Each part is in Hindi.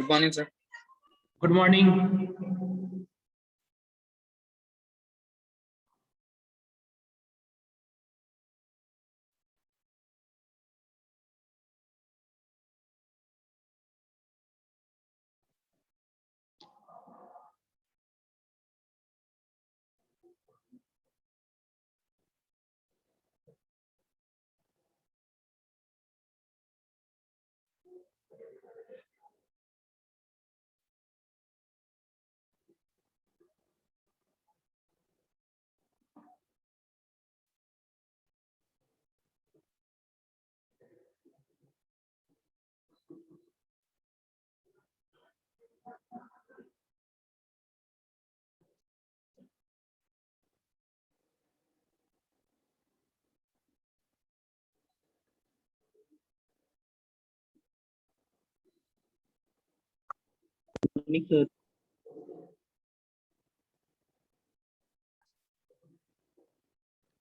Good morning sir. Good morning.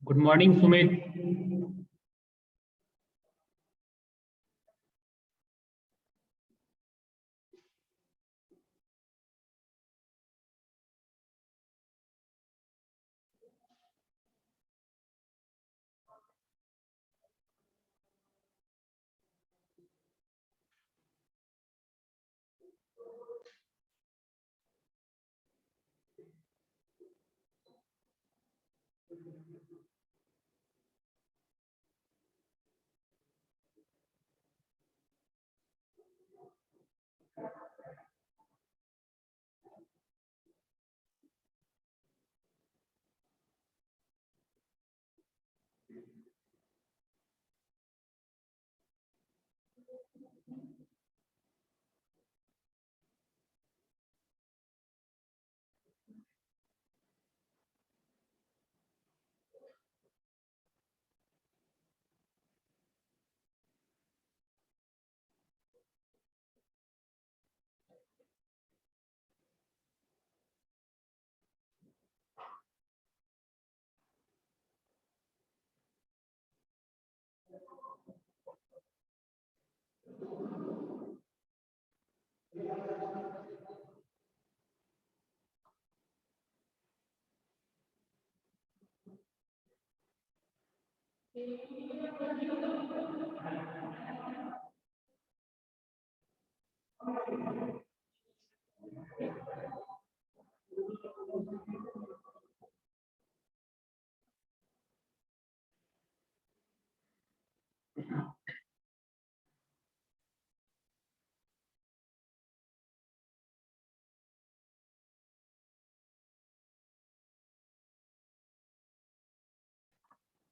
Good morning Sumit.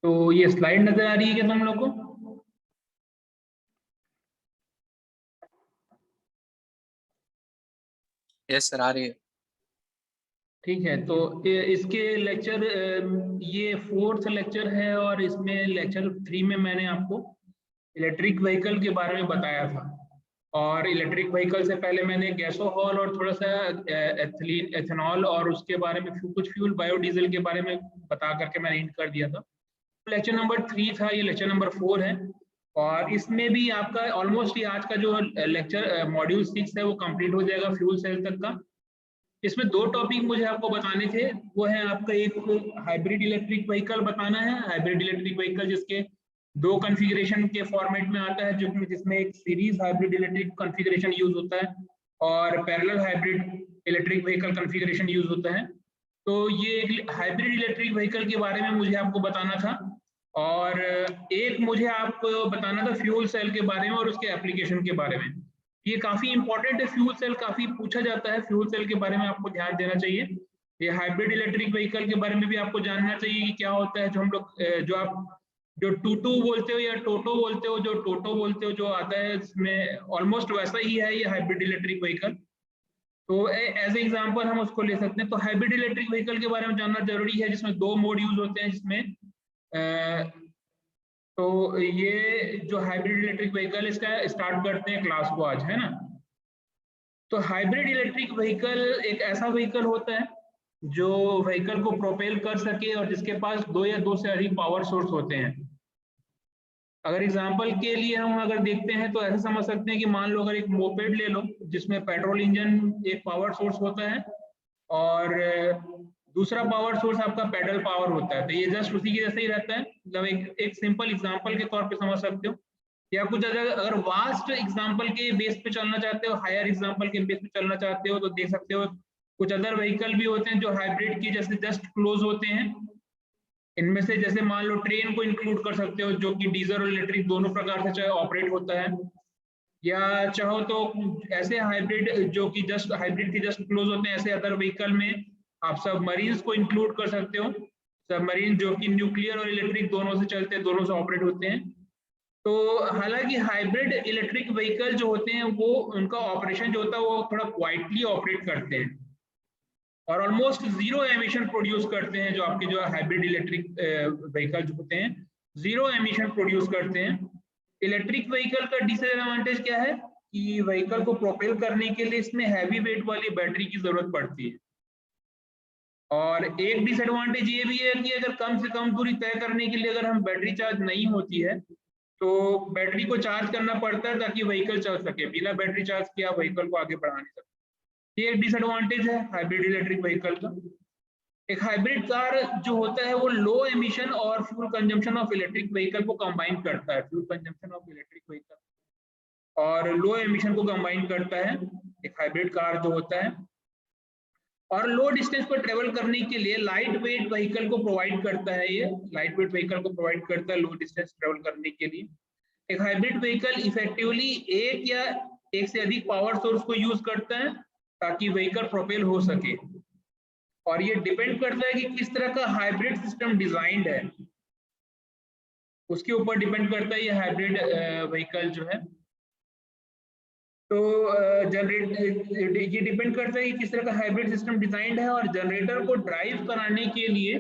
तो ये स्लाइड नजर आ रही है क्या तुम लोग को? यस सर, आ रही है। ठीक है, तो इसके लेक्चर ये 4th लेक्चर है और इसमें लेक्चर 3 में मैंने आपको इलेक्ट्रिक व्हीकल के बारे में बताया था। और इलेक्ट्रिक व्हीकल से पहले मैंने गैसोहॉल और थोड़ा सा एथिलीन एथेनॉल और उसके बारे में कुछ फ्यूल बायोडीजल के बारे में बता करके मैंने हिंट कर दिया था। लेक्चर नंबर 3 था, ये लेक्चर नंबर 4 है। और इसमें भी आपका ऑलमोस्ट ये आज का जो लेक्चर मॉड्यूल 6 है वो कंप्लीट हो जाएगा फ्यूल सेल तक का। इसमें 2 टॉपिक मुझे आपको बताने थे, वो है आपका एक हाइब्रिड इलेक्ट्रिक व्हीकल बताना है। हाइब्रिड इलेक्ट्रिक व्हीकल जिसके 2 कॉन्फ़िगरेशन के फॉर्मेट में आता है, जिसमें एक series hybrid electric configuration use होता है और parallel hybrid electric vehicle configuration use होता है। तो ये हाइब्रिड इलेक्ट्रिक व्हीकल के बारे में मुझे आपको बताना था। और एक मुझे आपको बताना था फ्यूल सेल के बारे में और उसके एप्लीकेशन के बारे में। ये काफी इंपॉर्टेंट है, फ्यूल सेल काफी पूछा जाता है, फ्यूल सेल के बारे में आपको ध्यान देना चाहिए। ये हाइब्रिड इलेक्ट्रिक व्हीकल के बारे में भी आपको जानना चाहिए कि क्या होता है। जो हम लोग जो आप जो टूटू बोलते हो या टोटो बोलते हो, जो टोटो बोलते हो जो आता है, इसमें ऑलमोस्ट वैसा ही है ये हाइब्रिड इलेक्ट्रिक व्हीकल। तो एज एग्जांपल हम उसको ले सकते हैं। तो हाइब्रिड इलेक्ट्रिक व्हीकल के बारे में जानना जरूरी है, जिसमें 2 मोड यूज होते हैं। जिसमें तो ये जो हाइब्रिड इलेक्ट्रिक व्हीकल, इसका स्टार्ट करते हैं क्लास को आज, है ना। तो हाइब्रिड इलेक्ट्रिक व्हीकल एक ऐसा व्हीकल होता है जो व्हीकल को प्रोपेल कर सके और जिसके पास 2 या 2 से अधिक पावर सोर्स होते हैं। अगर एग्जांपल के लिए हम अगर देखते हैं तो ऐसे समझ सकते हैं कि मान लो अगर एक मोपेड ले लो जिसमें पेट्रोल इंजन एक पावर सोर्स होता है और दूसरा पावर सोर्स आपका पेडल पावर होता है, तो ये जस्ट उसी के जैसे ही रहता है। मतलब एक सिंपल एग्जांपल के तौर पे समझ सकते हो। या कुछ अगर वास्ट एग्जांपल के बेस पे चलना चाहते हो, हायर एग्जांपल के बेस पे चलना चाहते हो, तो देख सकते हो कुछ अदर व्हीकल भी होते हैं जो हाइब्रिड की जैसे जस्ट क्लोज होते हैं। इनमें से जैसे मान लो ट्रेन को इंक्लूड कर सकते हो जो कि डीजल और इलेक्ट्रिक दोनों प्रकार से चाहे ऑपरेट होता है, या चाहो तो ऐसे हाइब्रिड जो कि जस्ट हाइब्रिड की जस्ट क्लोज होते हैं, ऐसे अदर व्हीकल में आप सबमरीन्स को इंक्लूड कर सकते हो। सबमरीन जो कि न्यूक्लियर और इलेक्ट्रिक दोनों से चलते हैं, दोनों से ऑपरेट होते हैं। तो हालांकि हाइब्रिड इलेक्ट्रिक व्हीकल जो होते हैं वो उनका ऑपरेशन जो होता है वो थोड़ा क्वाइटली ऑपरेट करते हैं और ऑलमोस्ट जीरो एमिशन प्रोड्यूस करते हैं। जो आपके जो हाइब्रिड इलेक्ट्रिक व्हीकल जो होते हैं जीरो एमिशन प्रोड्यूस करते हैं। इलेक्ट्रिक व्हीकल का डिसएडवांटेज क्या है कि व्हीकल को प्रोपेल करने के लिए इसमें हैवी वेट वाली बैटरी की जरूरत पड़ती है। और एक डिसएडवांटेज ये भी है कि अगर कम से कम दूरी तय करने के लिए अगर हम बैटरी चार्ज नहीं होती है तो बैटरी को चार्ज करना पड़ता है ताकि व्हीकल चल सके। बिना बैटरी चार्ज किए आप व्हीकल को आगे बढ़ा नहीं सकते। ये एक डिसएडवांटेज है हाइब्रिड इलेक्ट्रिक व्हीकल का। एक हाइब्रिड कार जो होता है वो लो एमिशन और fuel consumption of electric vehicle को कंबाइन करता है। Fuel consumption of electric vehicle और लो एमिशन को कंबाइन करता है एक हाइब्रिड कार जो होता है। और लो डिस्टेंस पर ट्रेवल करने के लिए लाइट वेट व्हीकल को प्रोवाइड करता है। ये लाइट वेट व्हीकल को प्रोवाइड करता है लो डिस्टेंस ट्रेवल करने के लिए। एक हाइब्रिड व्हीकल इफेक्टिवली एक या एक से अधिक पावर सोर्स को यूज करता है ताकि व्हीकल प्रोपेल हो सके। और ये डिपेंड करता है कि किस तरह का हाइब्रिड सिस्टम डिजाइंड है, उसके ऊपर डिपेंड करता है ये हाइब्रिड व्हीकल जो है। तो ये डिपेंड करता है कि किस तरह का हाइब्रिड सिस्टम डिजाइंड है। और जनरेटर को ड्राइव कराने के लिए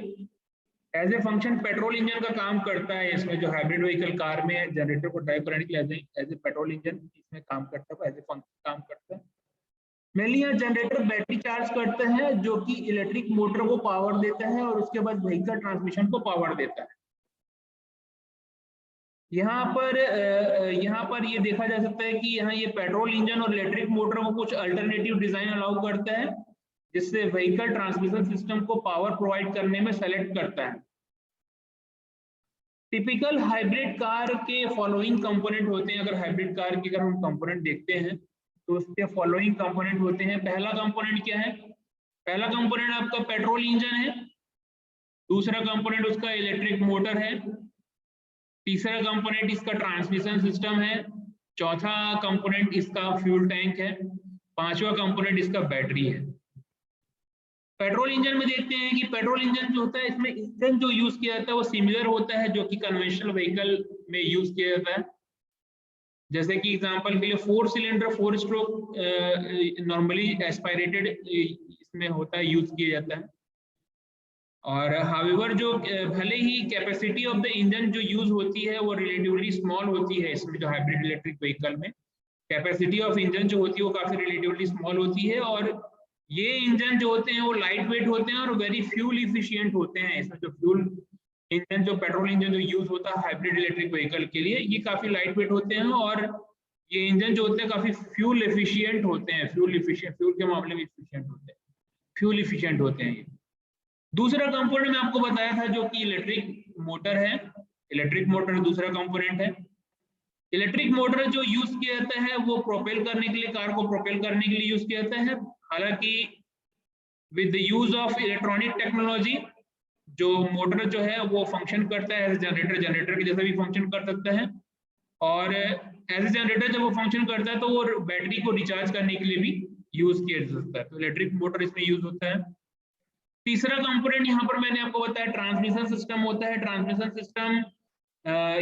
as a function petrol engine का काम करता है। इसमें जो हाइब्रिड व्हीकल कार में जनरेटर को ड्राइव कराने के लिए एज ए पेट्रोल इंजन इसमें काम करता है, एज ए फंक्शन काम करता है। मेनली यहाँ जनरेटर बैटरी चार्ज करता है जो कि इलेक्ट्रिक मोटर को पावर देता है और उसके बाद व्हीकल ट्रांसमिशन को पावर देता है। यहाँ पर ये देखा जा सकता है कि यहाँ ये पेट्रोल इंजन और इलेक्ट्रिक मोटर को कुछ अल्टरनेटिव डिजाइन अलाउ करता है जिससे व्हीकल ट्रांसमिशन सिस्टम को पावर प्रोवाइड करने में सेलेक्ट करता है। टिपिकल हाइब्रिड कार के फॉलोइंग कंपोनेंट होते हैं। अगर हाइब्रिड कार के अगर हम कंपोनेंट देखते हैं तो उसके फॉलोइंग कंपोनेंट होते हैं। पहला कंपोनेंट क्या है? पहला कंपोनेंट आपका पेट्रोल इंजन है। दूसरा कंपोनेंट उसका इलेक्ट्रिक मोटर है। तीसरा कंपोनेंट इसका ट्रांसमिशन सिस्टम है। चौथा कंपोनेंट इसका फ्यूल टैंक है। पांचवा कंपोनेंट इसका बैटरी है। पेट्रोल इंजन में देखते हैं कि पेट्रोल इंजन जो होता है इसमें इंजन जो यूज किया जाता है वो सिमिलर होता है जो कि कन्वेंशनल व्हीकल में यूज किया जाता है। जैसे कि एग्जांपल के लिए 4 सिलेंडर 4 स्ट्रोक नॉर्मली एस्पायरेटेड इसमें होता है, यूज किया जाता है। और हाउएवर जो भले ही कैपेसिटी ऑफ द इंजन जो यूज होती है वो रिलेटिवली स्मॉल होती है। इसमें जो हाइब्रिड इलेक्ट्रिक व्हीकल में कैपेसिटी ऑफ इंजन जो होती है वो काफी रिलेटिवली स्मॉल होती है। और ये इंजन जो होते हैं वो लाइट वेट होते हैं और वेरी फ्यूल इफिशियंट होते हैं। इसमें जो फ्यूल इंजन जो पेट्रोल इंजन जो यूज होता है हाइब्रिड इलेक्ट्रिक व्हीकल के लिए ये काफी लाइट वेट होते हैं और ये इंजन जो होते हैं काफी फ्यूल एफिशिएंट होते हैं। फ्यूल के मामले में एफिशिएंट होते हैं, फ्यूल इफिशिएंट होते हैं ये। दूसरा कंपोनेंट मैं आपको बताया था जो कि इलेक्ट्रिक मोटर है। इलेक्ट्रिक मोटर दूसरा कंपोनेंट है। इलेक्ट्रिक मोटर जो यूज किया जाता है वो प्रोपेल करने के लिए, कार को प्रोपेल करने के लिए यूज किया जाता है। हालांकि with the use of electronic technology जो मोटर जो है वो फंक्शन करता है एज जनरेटर, जनरेटर के जैसा भी फंक्शन कर सकता है। और एज ए जनरेटर जब वो फंक्शन करता है तो वो बैटरी को रिचार्ज करने के लिए भी यूज किया जा सकता है। तो इलेक्ट्रिक मोटर इसमें यूज होता है। तीसरा कंपोनेंट यहाँ पर मैंने आपको बताया ट्रांसमिशन सिस्टम होता है। ट्रांसमिशन सिस्टम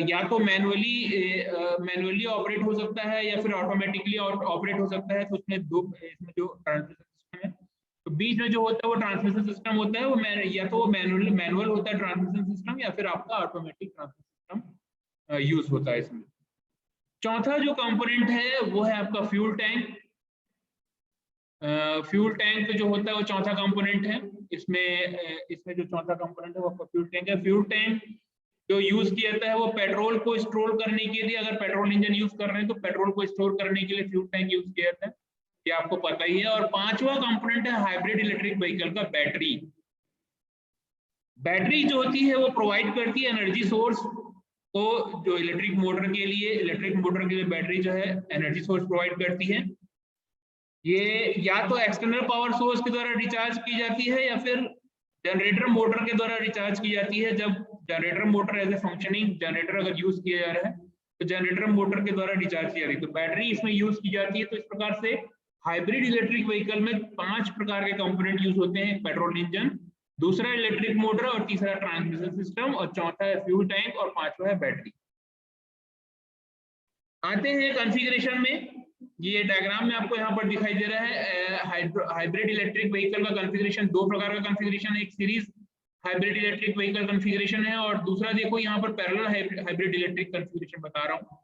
या तो मैनुअली ऑपरेट हो सकता है या फिर ऑटोमेटिकली ऑपरेट हो सकता है। तो उसमें इसमें जो ट्रांसमिशन सिस्टम है तो बीच में जो होता है वो ट्रांसमिशन सिस्टम होता है। वो या तो वो मैनुअल होता है ट्रांसमिशन सिस्टम या फिर आपका ऑटोमेटिक ट्रांसमिशन सिस्टम यूज होता है इसमें। चौथा जो कंपोनेंट है वो है आपका फ्यूल टैंक। फ्यूल टैंक जो होता है वो चौथा कंपोनेंट है। इसमें जो चौथा कंपोनेंट है वो आपका फ्यूल टैंक है। फ्यूल टैंक जो यूज किया जाता है वो पेट्रोल को स्टोर करने के लिए, अगर पेट्रोल इंजन यूज कर रहे हैं तो पेट्रोल को स्टोर करने के लिए फ्यूल टैंक यूज किया जाता है, ये आपको पता ही है। और पांचवा कंपोनेंट है हाइब्रिड इलेक्ट्रिक व्हीकल का बैटरी। बैटरी जो होती है वो प्रोवाइड करती है एनर्जी सोर्स को, जो इलेक्ट्रिक मोटर के लिए बैटरी जो है एनर्जी सोर्स प्रोवाइड करती है। ये या तो एक्सटर्नल पावर सोर्स के द्वारा रिचार्ज की जाती है या फिर जनरेटर मोटर के द्वारा रिचार्ज की जाती है। जब generator motor as a functioning generator अगर यूज किया जा रहा है तो जनरेटर मोटर के द्वारा रिचार्ज की जा रही है, तो बैटरी इसमें यूज की जाती है। तो इस प्रकार से हाइब्रिड इलेक्ट्रिक व्हीकल में 5 प्रकार के कंपोनेंट यूज होते हैं। पेट्रोल इंजन, दूसरा इलेक्ट्रिक मोटर, और तीसरा ट्रांसमिशन सिस्टम, और चौथा है फ्यूल टैंक, और पांचवा है बैटरी। आते हैं कॉन्फ़िगरेशन में। ये डायग्राम में आपको यहाँ पर दिखाई दे रहा है हाइब्रिड इलेक्ट्रिक व्हीकल का कॉन्फ़िगरेशन। 2 प्रकार का कॉन्फ़िगरेशन है, एक series hybrid electric vehicle configuration है और दूसरा देखो यहाँ पर पैरेलल हाइब्रिड इलेक्ट्रिक कॉन्फ़िगरेशन बता रहा हूँ।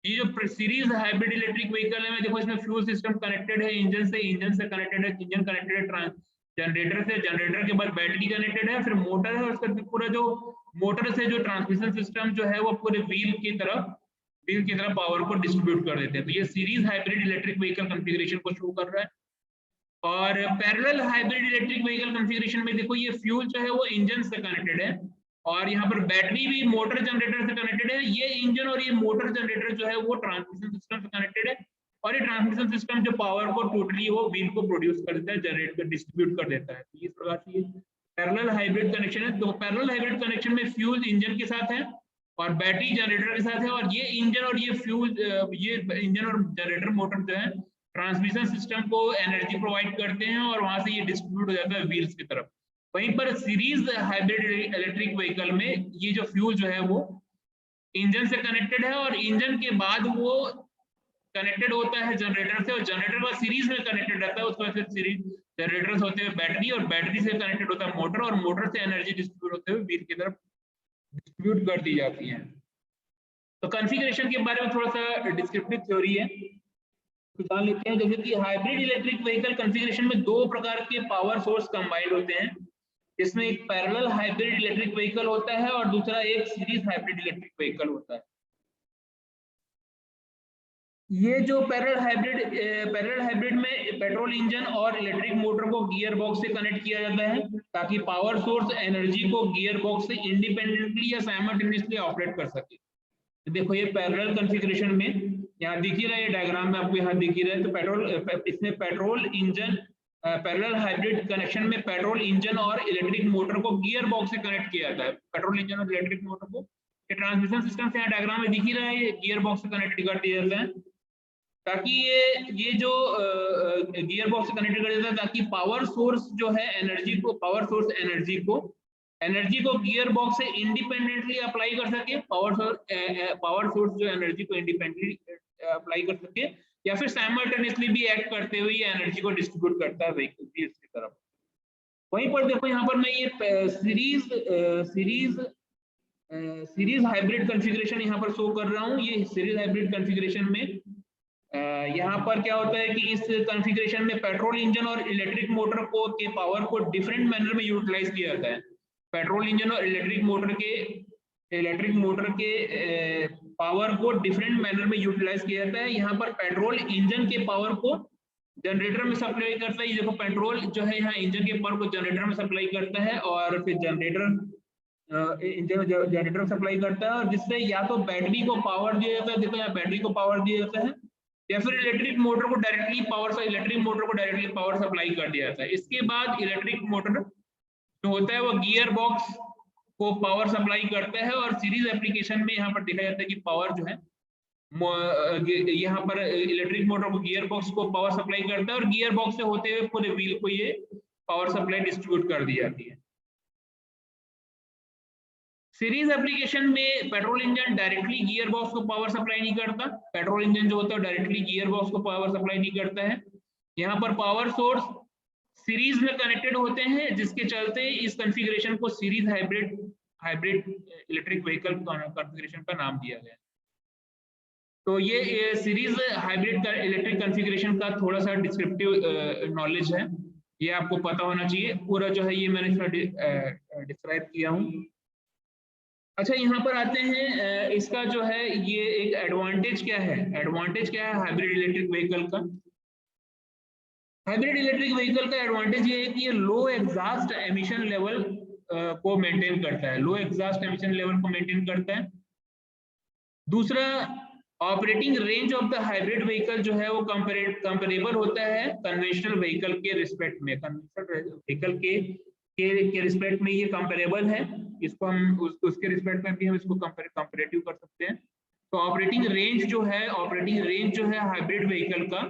ये जो सीरीज हाइब्रिड इलेक्ट्रिक व्हीकल है, देखो इसमें फ्यूल सिस्टम कनेक्टेड है इंजन से कनेक्टेड है, इंजन कनेक्टेड है जनरेटर से, जनरेटर के बाद बैटरी कनेक्टेड है, फिर मोटर है, और उसका पूरा जो मोटर से जो ट्रांसमिशन सिस्टम जो है वो पूरे व्हील की तरफ पावर को डिस्ट्रीब्यूट कर देते हैं। तो ये series hybrid electric vehicle configuration को शो कर रहा है। और parallel hybrid electric vehicle configuration में देखो ये फ्यूल जो है वो इंजन से कनेक्टेड है और यहाँ पर बैटरी भी मोटर जनरेटर से कनेक्टेड है। ये इंजन और ये मोटर जनरेटर जो है वो ट्रांसमिशन सिस्टम से कनेक्टेड है, और ये ट्रांसमिशन सिस्टम जो पावर को टोटली वो व्हील को प्रोड्यूस कर देता है, जनरेट कर डिस्ट्रीब्यूट कर देता है। तो इस प्रकार से पैरेलल हाइब्रिड कनेक्शन है। तो पैरेलल हाइब्रिड कनेक्शन में फ्यूल इंजन के साथ है और बैटरी जनरेटर के साथ है, और ये इंजन और ये इंजन और जनरेटर मोटर जो है ट्रांसमिशन सिस्टम को एनर्जी प्रोवाइड करते हैं और वहां से ये डिस्ट्रीब्यूट हो जाता है व्हील्स की तरफ। वहीं पर सीरीज हाइब्रिड इलेक्ट्रिक व्हीकल में ये जो फ्यूल जो है वो इंजन से कनेक्टेड है और इंजन के बाद वो कनेक्टेड होता है जनरेटर से, और जनरेटर का सीरीज में कनेक्टेड रहता है। उसका फिर सीरीज जनरेटर्स होते हैं बैटरी, और बैटरी से कनेक्टेड होता है मोटर, और मोटर से एनर्जी डिस्ट्रीब्यूट होते हुए व्हील की तरफ डिस्ट्रीब्यूट कर दी जाती है। तो कॉन्फ़िगरेशन के बारे में थोड़ा सा डिस्क्रिप्टिव थ्योरी है, तो जान लेते हैं। जैसे कि हाइब्रिड इलेक्ट्रिक व्हीकल कॉन्फ़िगरेशन में 2 प्रकार के पावर सोर्स कंबाइंड होते हैं, जिसमें एक पैरेलल हाइब्रिड इलेक्ट्रिक व्हीकल होता है और दूसरा एक सीरीज हाइब्रिड इलेक्ट्रिक व्हीकल होता है। ये जो पैरेलल हाइब्रिड में पेट्रोल इंजन और इलेक्ट्रिक मोटर को गियर बॉक्स से कनेक्ट किया जाता है ताकि पावर सोर्स एनर्जी को गियर बॉक्स से इंडिपेंडेंटली या साइमल्टेनियसली ऑपरेट कर सके। तो देखो ये पैरेलल कॉन्फ़िगरेशन में यहाँ दिख ही रहा है, डायग्राम में आपको यहाँ दिख ही रहा है। तो इसमें petrol engine parallel hybrid connection में पेट्रोल इंजन और इलेक्ट्रिक मोटर को गियर बॉक्स से कनेक्ट किया जाता है। पेट्रोल इंजन और इलेक्ट्रिक मोटर को ट्रांसमिशन सिस्टम से यहाँ डायग्राम में दिख ही रहा है, गियर बॉक्स से कनेक्ट कर दिया जाता है ताकि ये जो गियर बॉक्स से कनेक्ट कर देता है ताकि पावर सोर्स जो है एनर्जी को गियर बॉक्स से इंडिपेंडेंटली अप्लाई कर सके, पावर सोर्स जो एनर्जी को इंडिपेंडेंटली अप्लाई कर सके या फिर साइमल्टेनियसली भी एक्ट करते हुए ये एनर्जी को डिस्ट्रीब्यूट करता है व्हीकल की तरफ। वहीं पर देखो यहाँ पर मैं ये सीरीज हाइब्रिड कॉन्फ़िगरेशन यहाँ पर शो कर रहा हूँ। ये सीरीज हाइब्रिड कॉन्फ़िगरेशन में यहाँ पर क्या होता है कि इस कॉन्फ़िगरेशन में पेट्रोल इंजन और इलेक्ट्रिक मोटर को के पावर को डिफरेंट मैनर में यूटिलाइज किया जाता है। पेट्रोल इंजन और इलेक्ट्रिक मोटर के पावर को डिफरेंट मैनर में यूटिलाइज किया जाता है। यहाँ पर पेट्रोल इंजन के पावर को जनरेटर में सप्लाई करता है। देखो पेट्रोल जो है यहाँ इंजन के पावर को जनरेटर में सप्लाई करता है और फिर जनरेटर सप्लाई करता है, और जिससे या तो बैटरी को पावर दिया जाता है, देखो यहाँ बैटरी को पावर दिया जाता है, या फिर इलेक्ट्रिक मोटर को डायरेक्टली पावर सप्लाई कर दिया जाता है। इसके बाद इलेक्ट्रिक मोटर जो होता है वो गियर बॉक्स को पावर सप्लाई करता है, और सीरीज एप्लीकेशन में यहाँ पर देखा जाता है कि पावर जो है यहाँ पर इलेक्ट्रिक मोटर को गियर बॉक्स को पावर सप्लाई करता है और गियर बॉक्स से होते हुए पूरे व्हील को ये पावर सप्लाई डिस्ट्रीब्यूट कर दी जाती है। सीरीज एप्लीकेशन में petrol engine directly gear box को पावर सप्लाई नहीं करता। पेट्रोल इंजन जो होता है डायरेक्टली गियर बॉक्स को पावर सप्लाई नहीं करता है। यहाँ पर पावर सोर्स सीरीज में कनेक्टेड होते हैं, जिसके चलते इस कॉन्फ़िगरेशन को series hybrid electric vehicle configuration का नाम दिया गया। तो ये सीरीज हाइब्रिड इलेक्ट्रिक कॉन्फ़िगरेशन का थोड़ा सा डिस्क्रिप्टिव नॉलेज है, ये आपको पता होना चाहिए। पूरा जो है ये मैंने डिस्क्राइब किया हूँ। अच्छा, यहाँ पर आते हैं, इसका जो है ये एक एडवांटेज क्या है, एडवांटेज क्या है हाइब्रिड इलेक्ट्रिक व्हीकल का। हाइब्रिड इलेक्ट्रिक व्हीकल का एडवांटेज ये है कि ये लो एग्जॉस्ट एमिशन लेवल को मेंटेन करता है, लो एग्जॉस्ट एमिशन लेवल को मेंटेन करता है। दूसरा, operating range of the hybrid vehicle जो है वो कंपेरेबल होता है कन्वेंशनल व्हीकल के रिस्पेक्ट में, कन्वेंशनल व्हीकल के रिस्पेक्ट में ये कंपेरेबल है। इसको हम उसके रिस्पेक्ट में भी हम इसको कंपेरेटिव कर सकते हैं। तो ऑपरेटिंग रेंज जो है, ऑपरेटिंग रेंज जो है हाइब्रिड व्हीकल का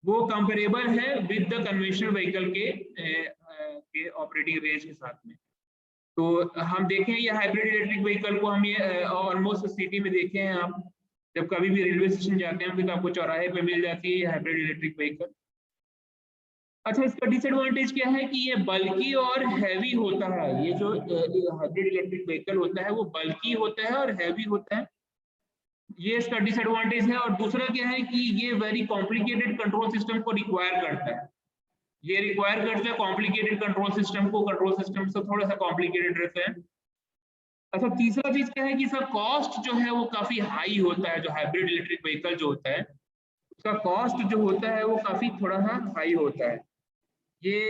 वो कंपेरेबल है विद द कन्वेंशनल व्हीकल के ऑपरेटिंग रेंज के साथ में। तो हम देखें ये हाइब्रिड इलेक्ट्रिक व्हीकल को हम ये ऑलमोस्ट सिटी में देखे हैं, आप जब कभी भी रेलवे स्टेशन जाते हैं तो आपको चौराहे पे मिल जाती है हाइब्रिड इलेक्ट्रिक व्हीकल। अच्छा, इसका डिसएडवांटेज क्या है कि ये बल्की और हैवी होता है। ये जो हाइब्रिड इलेक्ट्रिक व्हीकल होता है वो बल्की होता है और हैवी होता है, ये इसका डिसएडवांटेज है। और दूसरा क्या है कि ये वेरी कॉम्प्लिकेटेड कंट्रोल सिस्टम को रिक्वायर करता है, ये रिक्वायर करता है कॉम्प्लिकेटेड कंट्रोल सिस्टम को, कंट्रोल सिस्टम से थोड़ा सा कॉम्प्लिकेटेड रहता है। अच्छा, तीसरा चीज क्या है कि इसका कॉस्ट जो है वो काफी हाई होता है, जो हाइब्रिड इलेक्ट्रिक व्हीकल जो होता है उसका कॉस्ट जो होता है वो काफी थोड़ा सा हाई होता है। ये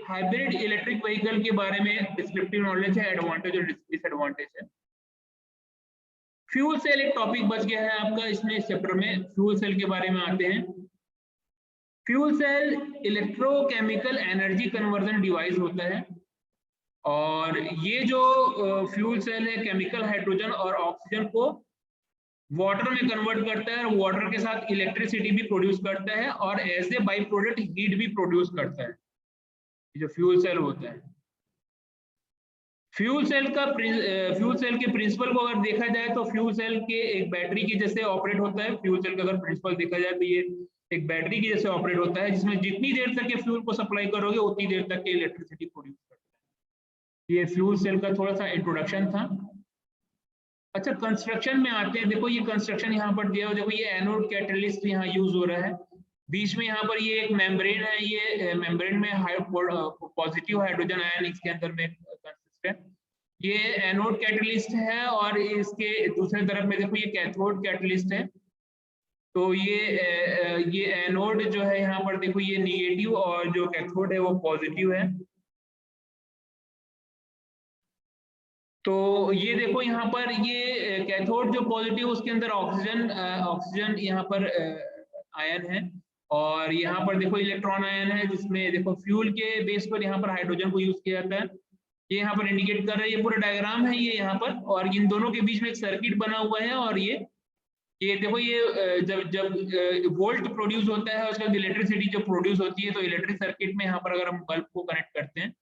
हाइब्रिड इलेक्ट्रिक व्हीकल के बारे में डिस्क्रिप्टिव नॉलेज है, एडवांटेज और डिसएडवांटेज है। फ्यूल सेल एक टॉपिक बच गया है आपका इसमें, इस चैप्टर में फ्यूल सेल के बारे में आते हैं। Fuel cell electrochemical energy conversion device होता है, और ये जो फ्यूल सेल है केमिकल हाइड्रोजन और ऑक्सीजन को वाटर में कन्वर्ट करता है, और वाटर के साथ इलेक्ट्रिसिटी भी प्रोड्यूस करता है, और as a by product heat भी प्रोड्यूस करता है, जो फ्यूल सेल होता है। फ्यूल सेल के प्रिंसिपल को अगर देखा जाए तो फ्यूल सेल के एक बैटरी की जैसे ऑपरेट होता है। फ्यूल सेल का अगर प्रिंसिपल देखा जाए तो ये एक बैटरी की जैसे ऑपरेट होता है, जिसमें जितनी देर तक ये फ्यूल को सप्लाई करोगे उतनी देर तक के इलेक्ट्रिसिटी प्रोड्यूस करता है। ये फ्यूल सेल का थोड़ा सा इंट्रोडक्शन था। अच्छा, कंस्ट्रक्शन में आते हैं। देखो ये कंस्ट्रक्शन यहाँ पर दिया हो, देखो ये एनोड कैटलिस्ट यहाँ यूज हो रहा है, बीच में यहाँ पर ये एक मेम्ब्रेन है, ये मेम्ब्रेन में पॉजिटिव हाइड्रोजन आयन इसके अंदर में कंसिस्ट है, ये एनोड कैटलिस्ट है। और इसके दूसरे तरफ में देखो ये कैथोड कैटलिस्ट है। तो ये एनोड जो है यहाँ पर देखो ये निगेटिव और जो कैथोड है वो पॉजिटिव है। तो ये देखो यहाँ पर ये कैथोड जो पॉजिटिव उसके अंदर ऑक्सीजन यहाँ पर आयन है, और यहाँ पर देखो इलेक्ट्रॉन आयन है, जिसमें देखो फ्यूल के बेस पर यहाँ पर हाइड्रोजन को यूज किया जाता है। ये यहाँ पर इंडिकेट कर रहा है, ये पूरा डायग्राम है ये यहाँ पर, और इन दोनों के बीच में एक सर्किट बना हुआ है। और ये देखो ये जब जब वोल्ट प्रोड्यूस होता है उसके बाद इलेक्ट्रिसिटी जो प्रोड्यूस होती है, तो इलेक्ट्रिक सर्किट में यहाँ पर अगर हम बल्ब को कनेक्ट करते हैं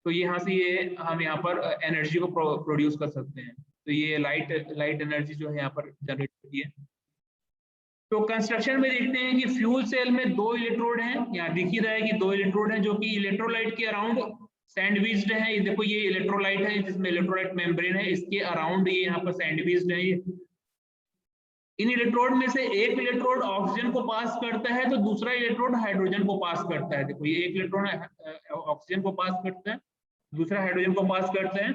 तो यहाँ से ये हम यहाँ पर एनर्जी को प्रोड्यूस कर सकते हैं। तो ये लाइट एनर्जी जो है यहाँ पर जनरेट होती है। तो कंस्ट्रक्शन में देखते हैं कि फ्यूल सेल में दो इलेक्ट्रोड हैं, यहाँ दिख ही रहा है कि दो इलेक्ट्रोड हैं जो कि इलेक्ट्रोलाइट के अराउंड सैंडविच्ड है। ये देखो ये इलेक्ट्रोलाइट है जिसमें इलेक्ट्रोलाइट मेम्ब्रेन है, इसके अराउंड ये यहाँ पर सैंडविच्ड है। इन इलेक्ट्रोड में से एक इलेक्ट्रोड ऑक्सीजन को पास करता है तो दूसरा इलेक्ट्रोड हाइड्रोजन को पास करता है। देखो ये एक इलेक्ट्रॉन ऑक्सीजन को पास करता है, दूसरा हाइड्रोजन को पास करते हैं।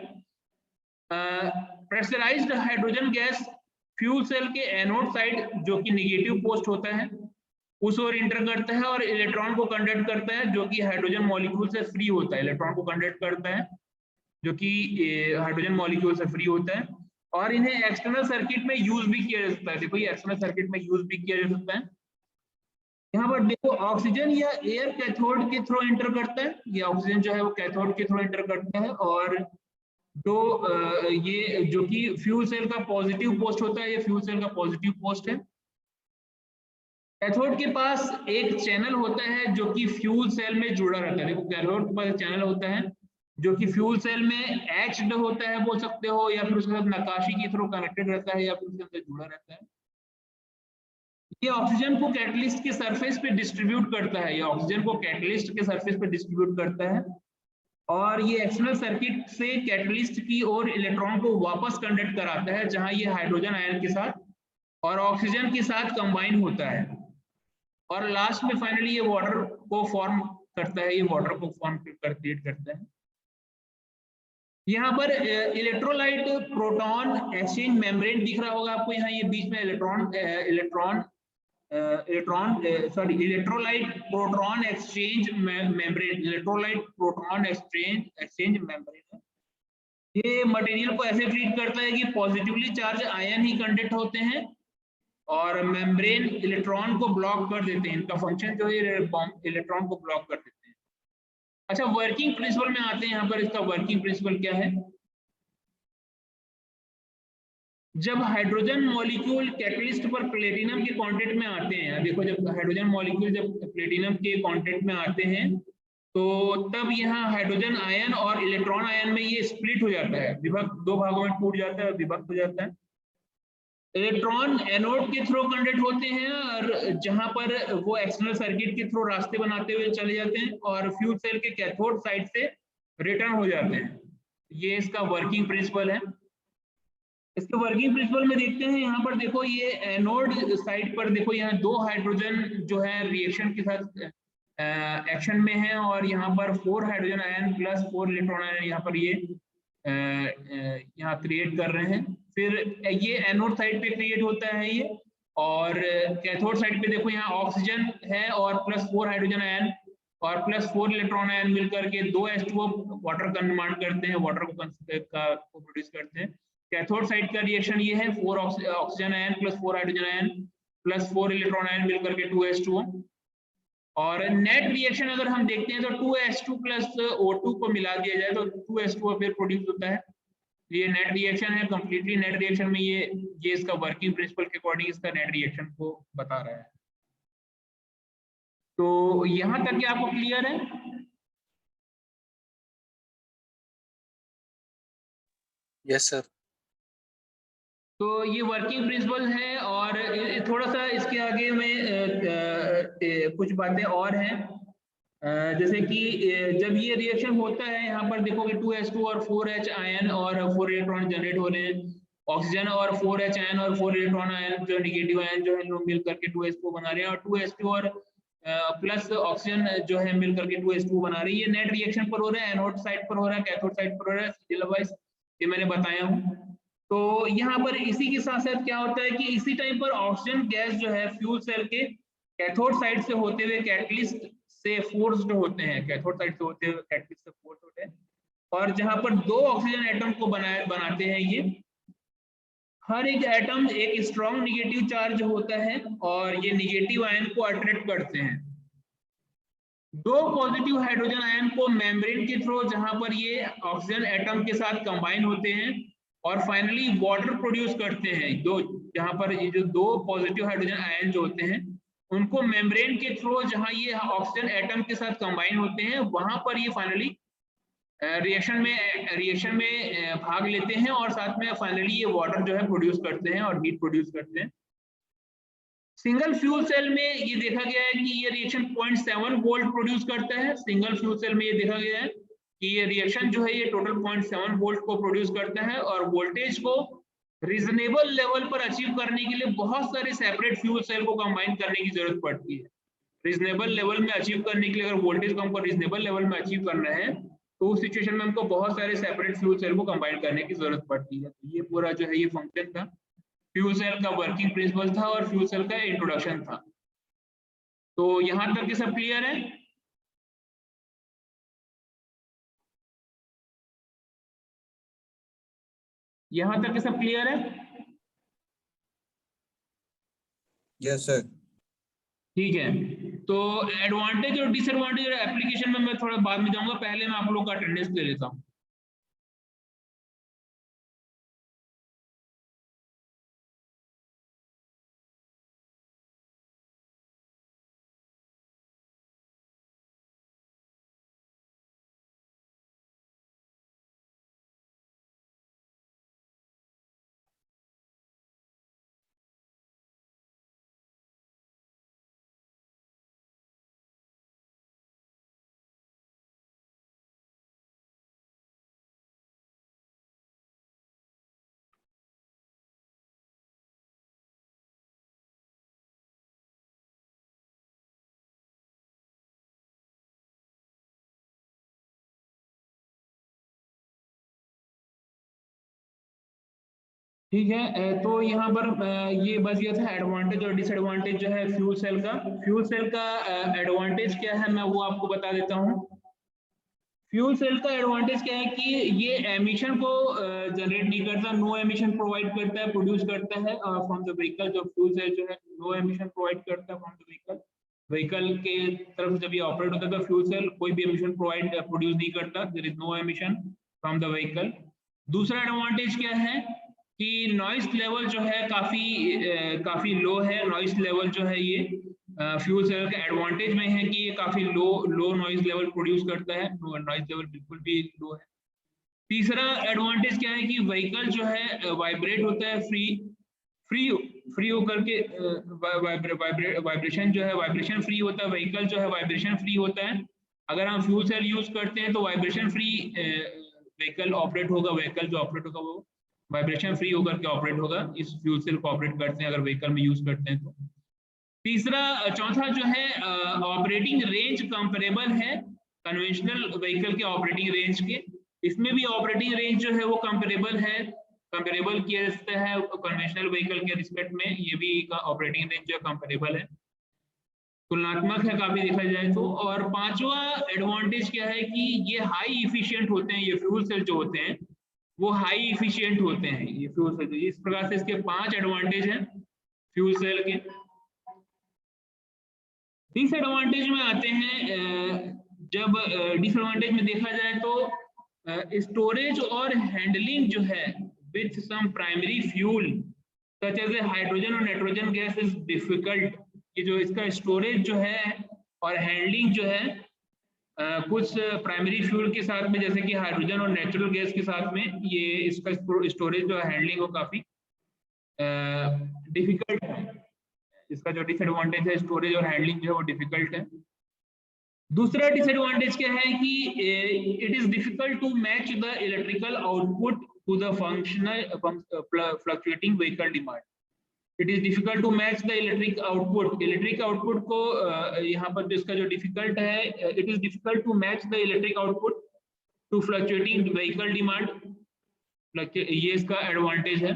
Pressurized hydrogen gas fuel cell के एनोड साइड जो कि निगेटिव पोस्ट होता है उस ओर इंटर करता है और इलेक्ट्रॉन को कंडक्ट करता है, जो कि हाइड्रोजन मॉलिक्यूल से फ्री होता है। इलेक्ट्रॉन को कंडक्ट करता है जो कि हाइड्रोजन मॉलिक्यूल से फ्री होता है, और इन्हें एक्सटर्नल सर्किट में यूज भी किया जा सकता है। देखो ये एक्सटर्नल सर्किट में यूज भी किया जा सकता है। यहाँ पर देखो ऑक्सीजन या एयर कैथोड के थ्रू इंटर करता है, ये ऑक्सीजन जो है वो कैथोड के थ्रू इंटर करता है, और जो ये जो कि फ्यूल सेल का पॉजिटिव पोस्ट होता है, ये फ्यूल सेल का पॉजिटिव पोस्ट है। कैथोड के पास एक चैनल होता है जो कि फ्यूल सेल में जुड़ा रहता है। देखो कैथोड के पास एक चैनल होता है जो कि फ्यूल सेल में एच्ड होता है बोल सकते हो, या फिर उसके साथ नक्काशी के थ्रू कनेक्टेड रहता है, या फिर उसके अंदर जुड़ा रहता है। ये ऑक्सीजन को कैटलिस्ट के सरफेस पे डिस्ट्रीब्यूट करता है, ये ऑक्सीजन को कैटलिस्ट के सरफेस पे डिस्ट्रीब्यूट करता है, और ये एक्सटर्नल सर्किट से कैटलिस्ट की ओर इलेक्ट्रॉन को वापस कंडक्ट कराता है, जहां ये हाइड्रोजन आयन के साथ और ऑक्सीजन के साथ कंबाइन होता है, और लास्ट में फाइनली ये वाटर को फॉर्म करता है, ये वाटर को फॉर्म क्रिएट करता है। यहाँ पर इलेक्ट्रोलाइट प्रोटॉन एक्सचेंज मेम्ब्रेन दिख रहा होगा आपको, यहाँ ये बीच में electrolyte proton exchange membrane, electrolyte proton exchange membrane है। ये मटेरियल को ऐसे ट्रीट करता है कि पॉजिटिवली चार्ज आयन ही कंडक्ट होते हैं और मेम्ब्रेन इलेक्ट्रॉन को ब्लॉक कर देते हैं। इनका फंक्शन जो है इलेक्ट्रॉन को ब्लॉक कर देते हैं। अच्छा, वर्किंग प्रिंसिपल में आते हैं। यहाँ पर इसका वर्किंग प्रिंसिपल क्या है? जब हाइड्रोजन मॉलिक्यूल कैटलिस्ट पर प्लेटिनम के कांटेक्ट में आते हैं, देखो जब हाइड्रोजन मॉलिक्यूल जब प्लेटिनम के कांटेक्ट में आते हैं तो तब यहाँ हाइड्रोजन आयन और इलेक्ट्रॉन आयन में ये स्प्लिट हो जाता है, विभक्त, दो भागों में टूट जाता है, विभक्त हो जाता है। इलेक्ट्रॉन एनोड के थ्रू कंडक्ट होते हैं और जहां पर वो एक्सटर्नल सर्किट के थ्रू रास्ते बनाते हुए चले जाते हैं और फ्यूल सेल के कैथोड साइड से रिटर्न हो जाते हैं। ये इसका वर्किंग प्रिंसिपल है। इसके वर्किंग प्रिंसिपल में देखते हैं, यहाँ पर देखो ये एनोड साइड पर देखो यहाँ दो हाइड्रोजन जो है रिएक्शन के साथ एक्शन में है और यहाँ पर 4 hydrogen ion plus 4 electron ion यहाँ पर ये यहाँ क्रिएट कर रहे हैं। फिर ये एनोड साइड पे क्रिएट होता है ये, और कैथोड साइड पे देखो यहाँ ऑक्सीजन है और प्लस 4 हाइड्रोजन आयन और प्लस 4 इलेक्ट्रॉन आयन मिलकर के 2 H2O वाटर का निर्माण करते हैं, वाटर को प्रोड्यूस करते हैं। कैथोड साइड का रिएक्शन ये है 4 oxygen ion plus 4 hydrogen ion plus 4 electron ion मिलकर के 2 H2O। और नेट रिएक्शन अगर हम देखते हैं तो 2H2 प्लस O2 को मिला दिया जाए तो 2H2O फिर प्रोड्यूस होता है। ये नेट रिएक्शन है, कंप्लीटली नेट रिएक्शन में ये इसका वर्किंग प्रिंसिपल के अकॉर्डिंग इसका नेट रिएक्शन को बता रहा है। तो यहां तक क्या आपको क्लियर है? Yes sir. तो ये वर्किंग प्रिंसिपल है और थोड़ा सा इसके आगे में कुछ बातें और हैं। जैसे कि जब ये रिएक्शन होता है यहाँ पर देखोगे 2H2 और 4H आयन और 4 इलेक्ट्रॉन जनरेट हो रहे हैं। ऑक्सीजन और 4H आयन और 4 इलेक्ट्रॉन आयन जो नेगेटिव आयन जो है लोग मिल करके 2H2 बना रहे हैं और 2H2 और प्लस ऑक्सीजन जो है मिल करके 2H2 बना रही है। ये नेट रिएक्शन पर हो रहा है, एनोड साइड पर हो रहा है, कैथोड साइड पर हो रहा है, ये मैंने बताया हूँ। तो यहाँ पर इसी के साथ साथ क्या होता है कि इसी टाइम पर ऑक्सीजन गैस जो है फ्यूल सेल के कैथोड साइड से होते हुए कैटलिस्ट से फोर्स्ड होते हैं, कैथोड साइड से होते हुए कैटलिस्ट से फोर्स होते हैं और जहां पर दो ऑक्सीजन एटम को बनाते हैं। ये हर एक एटम एक स्ट्रॉन्ग निगेटिव चार्ज होता है और ये निगेटिव आयन को अट्रैक्ट करते हैं। दो पॉजिटिव हाइड्रोजन आयन को मेम्ब्रेन के थ्रू जहां पर ये ऑक्सीजन एटम के साथ कंबाइन होते हैं और फाइनली वाटर प्रोड्यूस करते हैं। दो जहां पर ये जो दो पॉजिटिव हाइड्रोजन आयन जो होते हैं उनको मेम्ब्रेन के थ्रू जहां ये ऑक्सीजन एटम के साथ कंबाइन होते हैं वहां पर ये फाइनली रिएक्शन में भाग लेते हैं और साथ में फाइनली ये वाटर जो है प्रोड्यूस करते हैं और हीट प्रोड्यूस करते हैं। सिंगल फ्यूल सेल में ये देखा गया है कि ये रिएक्शन 0.7 वोल्ट प्रोड्यूस करता है। सिंगल फ्यूल सेल में ये देखा गया है कि ये रिएक्शन जो है ये टोटल 0.7 वोल्ट को प्रोड्यूस करता है और वोल्टेज को रीजनेबल लेवल पर अचीव करने के लिए बहुत सारे सेपरेट फ्यूल सेल को कंबाइन करने की जरूरत पड़ती है। रीजनेबल लेवल में अचीव करने के लिए अगर वोल्टेज को हमको रीजनेबल लेवल में अचीव करना है तो उस सिचुएशन में हमको बहुत सारे सेपरेट फ्यूल सेल को कंबाइन करने की जरूरत पड़ती है। तो ये पूरा जो है ये फंक्शन था, फ्यूल सेल का वर्किंग प्रिंसिपल था और फ्यूल सेल का इंट्रोडक्शन था। तो यहां तक के सब क्लियर है? यहां तक के सब क्लियर है? Yes sir. ठीक है। तो एडवांटेज और डिसएडवांटेज एप्लीकेशन में मैं थोड़ा बाद में जाऊंगा, पहले मैं आप लोग का अटेंडेंस ले लेता हूं। ठीक है। तो यहाँ पर ये बस ये था एडवांटेज और डिसएडवांटेज जो है फ्यूल सेल का। फ्यूल सेल का एडवांटेज क्या है मैं वो आपको बता देता हूँ। फ्यूल सेल का एडवांटेज क्या है कि ये एमिशन को जनरेट नहीं करता, नो एमिशन प्रोवाइड करता है, प्रोड्यूस करता है फ्रॉम द व्हीकल। जो फ्यूल सेल जो है नो एमिशन प्रोवाइड करता है फ्रॉम द व्हीकल। व्हीकल के तरफ से जब ये ऑपरेट होता है तो फ्यूल सेल कोई भी एमिशन प्रोड्यूस नहीं करता, there is no emission from the vehicle. दूसरा एडवांटेज क्या है कि नॉइस लेवल जो है काफी लो है। नॉइस लेवल जो है ये फ्यूल सेल का एडवांटेज में है कि ये काफी लो नॉइज लेवल प्रोड्यूस करता है, नॉइज लेवल बिल्कुल भी लो है। तीसरा एडवांटेज क्या है कि व्हीकल जो है वाइब्रेट होता है फ्री फ्री होकर के वाइब्रेशन जो है वाइब्रेशन फ्री होता है। व्हीकल जो है वाइब्रेशन फ्री होता है। अगर हम फ्यूल सेल यूज करते हैं तो वाइब्रेशन फ्री व्हीकल ऑपरेट होगा। व्हीकल जो ऑपरेट होगा वो वाइब्रेशन फ्री होकर के ऑपरेट होगा इस फ्यूल सेल को ऑपरेट करते हैं अगर व्हीकल में यूज करते हैं तो। चौथा जो है ऑपरेटिंग रेंज कंपेरेबल है कन्वेंशनल व्हीकल के ऑपरेटिंग रेंज के। इसमें भी ऑपरेटिंग रेंज जो है वो कंपेरेबल है, कंपेरेबल किया जाता है कन्वेंशनल व्हीकल के रिस्पेक्ट में। ये भी ऑपरेटिंग रेंज जो है कंपेरेबल है, तुलनात्मक है काफी देखा जाए तो। और पांचवा एडवांटेज क्या है कि ये हाई इफिशिएंट होते हैं। ये फ्यूल सेल जो होते हैं वो हाई इफिशिएंट होते हैं। ये फ्यूल सेल इस प्रकार से इसके 5 एडवांटेज हैं फ्यूल सेल के। डिसएडवांटेज में आते हैं। जब डिसएडवांटेज में देखा जाए तो स्टोरेज और हैंडलिंग जो है with some primary fuel such as hydrogen और नाइट्रोजन गैस इज डिफिकल्ट। कि जो इसका स्टोरेज जो है और हैंडलिंग जो है कुछ प्राइमरी फ्यूल के साथ में जैसे कि हाइड्रोजन और नेचुरल गैस के साथ में ये इसका स्टोरेज जो है हैंडलिंग वो काफी डिफिकल्ट है। इसका जो डिसएडवांटेज है स्टोरेज और हैंडलिंग जो है वो डिफिकल्ट है। दूसरा डिसएडवांटेज क्या है कि it is difficult to match the electrical output to the functional fluctuating vehicle demand. It is difficult to match the electric output को यहाँ पर इसका जो डिफिकल्ट है it is difficult to match the electric output to fluctuating vehicle demand. ये इसका एडवांटेज है।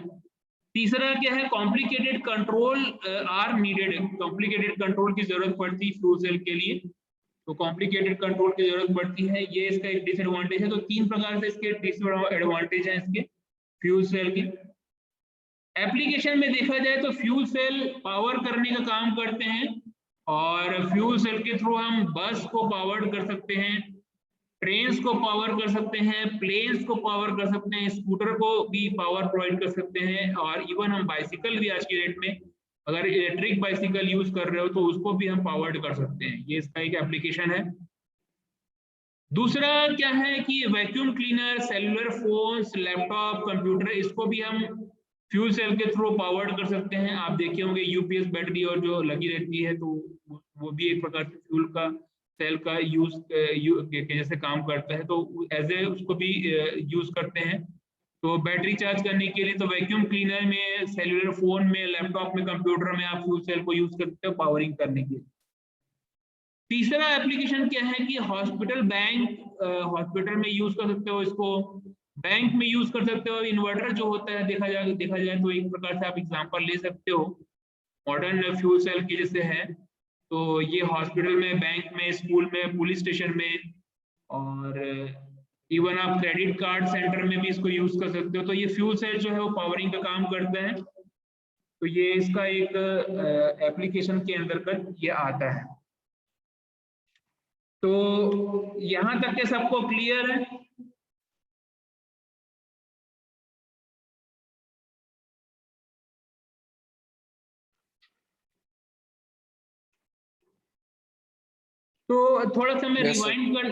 तीसरा क्या है complicated control are needed. Complicated control की जरूरत पड़ती है फ्यूल सेल के लिए, तो कॉम्प्लिकेटेड कंट्रोल की जरूरत पड़ती है। ये इसका एक डिसएडवांटेज है। तो 3 प्रकार से इसके डिसएडवांटेज हैं इसके फ्यूल सेल के। एप्लीकेशन में देखा जाए तो फ्यूल सेल पावर करने का काम करते हैं और फ्यूल सेल के थ्रू हम बस को पावर कर सकते हैं, ट्रेन्स को पावर कर सकते हैं, प्लेन्स को पावर कर सकते हैं, स्कूटर को भी पावर प्रोवाइड कर सकते हैं और इवन हम बाइसिकल भी आज की डेट में अगर इलेक्ट्रिक बाइसिकल यूज कर रहे हो तो उसको भी हम पावर्ड कर सकते हैं। ये इसका एक एप्लीकेशन है। दूसरा क्या है कि vacuum cleaner, cellular phones, laptop, computer इसको भी हम फ्यूल सेल के थ्रू पावर्ड कर सकते हैं। आप देखे होंगे यूपीएस बैटरी और जो लगी रहती है तो वो भी एक प्रकार से फ्यूल का सेल का यूज के जैसे काम करता है, तो एज ए उसको भी यूज करते हैं। तो बैटरी चार्ज करने के लिए तो वैक्यूम क्लीनर में, सेलुलर फोन में, लैपटॉप में, कंप्यूटर में आप फ्यूल सेल को यूज करते हो पावरिंग करने के लिए। तीसरा एप्लीकेशन क्या है कि हॉस्पिटल, बैंक, हॉस्पिटल में यूज कर सकते हो इसको, बैंक में यूज कर सकते हो। इन्वर्टर जो होता है देखा जाए तो एक प्रकार से आप एग्जांपल ले सकते हो मॉडर्न फ्यूल सेल की जैसे है। तो ये हॉस्पिटल में, बैंक में, स्कूल में, पुलिस स्टेशन में और इवन आप क्रेडिट कार्ड सेंटर में भी इसको यूज कर सकते हो। तो ये फ्यूल सेल जो है वो पावरिंग का काम करता है। तो ये इसका एक एप्लीकेशन के अंतर्गत ये आता है। तो यहां तक के सबको क्लियर है? तो थोड़ा सा मैं Yes, sir. रिवाइंड कर,